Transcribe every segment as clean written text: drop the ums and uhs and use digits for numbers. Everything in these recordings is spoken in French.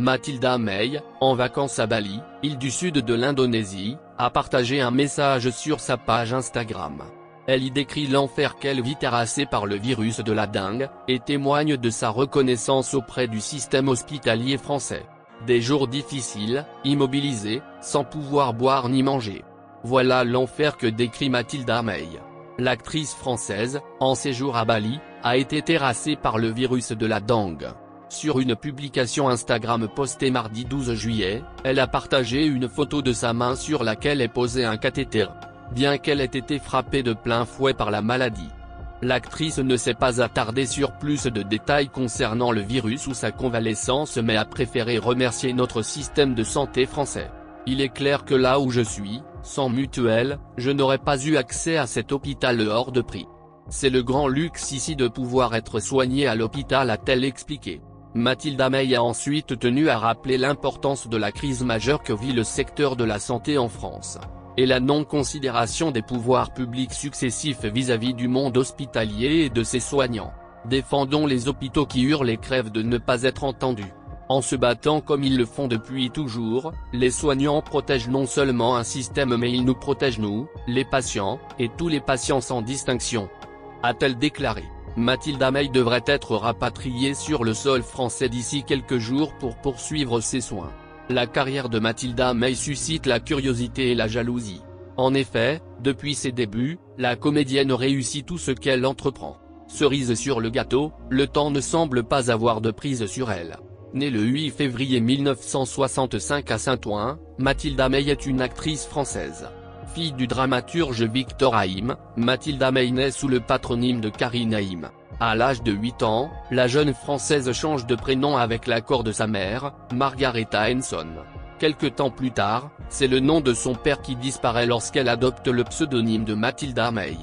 Mathilda May, en vacances à Bali, île du sud de l'Indonésie, a partagé un message sur sa page Instagram. Elle y décrit l'enfer qu'elle vit terrassée par le virus de la dengue, et témoigne de sa reconnaissance auprès du système hospitalier français. Des jours difficiles, immobilisée, sans pouvoir boire ni manger. Voilà l'enfer que décrit Mathilda May. L'actrice française, en séjour à Bali, a été terrassée par le virus de la dengue. Sur une publication Instagram postée mardi 12 juillet, elle a partagé une photo de sa main sur laquelle est posé un cathéter. Bien qu'elle ait été frappée de plein fouet par la maladie. L'actrice ne s'est pas attardée sur plus de détails concernant le virus ou sa convalescence mais a préféré remercier notre système de santé français. Il est clair que là où je suis, sans mutuelle, je n'aurais pas eu accès à cet hôpital hors de prix. C'est le grand luxe ici de pouvoir être soigné à l'hôpital, a-t-elle expliqué. Mathilda May a ensuite tenu à rappeler l'importance de la crise majeure que vit le secteur de la santé en France. Et la non-considération des pouvoirs publics successifs vis-à-vis du monde hospitalier et de ses soignants. Défendons les hôpitaux qui hurlent et crèvent de ne pas être entendus. En se battant comme ils le font depuis toujours, les soignants protègent non seulement un système mais ils nous protègent nous, les patients, et tous les patients sans distinction. A-t-elle déclaré. Mathilda May devrait être rapatriée sur le sol français d'ici quelques jours pour poursuivre ses soins. La carrière de Mathilda May suscite la curiosité et la jalousie. En effet, depuis ses débuts, la comédienne réussit tout ce qu'elle entreprend. Cerise sur le gâteau, le temps ne semble pas avoir de prise sur elle. Née le 8 février 1965 à Saint-Ouen, Mathilda May est une actrice française. Fille du dramaturge Victor Haïm, Mathilda May naît sous le patronyme de Karine Haïm. À l'âge de 8 ans, la jeune Française change de prénom avec l'accord de sa mère, Margaretha Henson. Quelque temps plus tard, c'est le nom de son père qui disparaît lorsqu'elle adopte le pseudonyme de Mathilda May.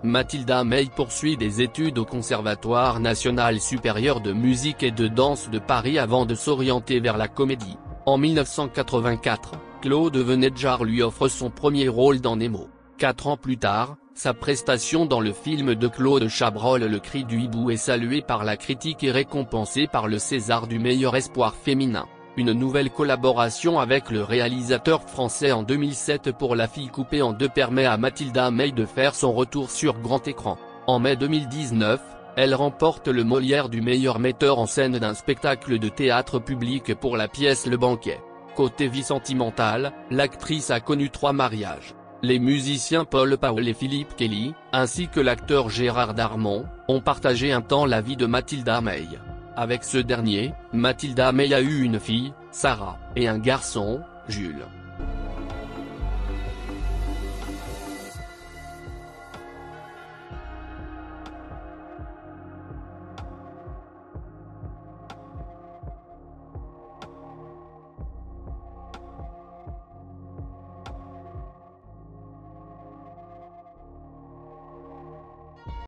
Mathilda May poursuit des études au Conservatoire national supérieur de musique et de danse de Paris avant de s'orienter vers la comédie. En 1984, Claude Venedjar lui offre son premier rôle dans Nemo. 4 ans plus tard, sa prestation dans le film de Claude Chabrol Le Cri du hibou est saluée par la critique et récompensée par le César du meilleur espoir féminin. Une nouvelle collaboration avec le réalisateur français en 2007 pour La fille coupée en deux permet à Mathilda May de faire son retour sur grand écran. En mai 2019, elle remporte le Molière du meilleur metteur en scène d'un spectacle de théâtre public pour la pièce Le Banquet. Côté vie sentimentale, l'actrice a connu 3 mariages. Les musiciens Paul Powell et Philippe Kelly, ainsi que l'acteur Gérard Darmon, ont partagé un temps la vie de Mathilda May. Avec ce dernier, Mathilda May a eu une fille, Sarah, et un garçon, Jules.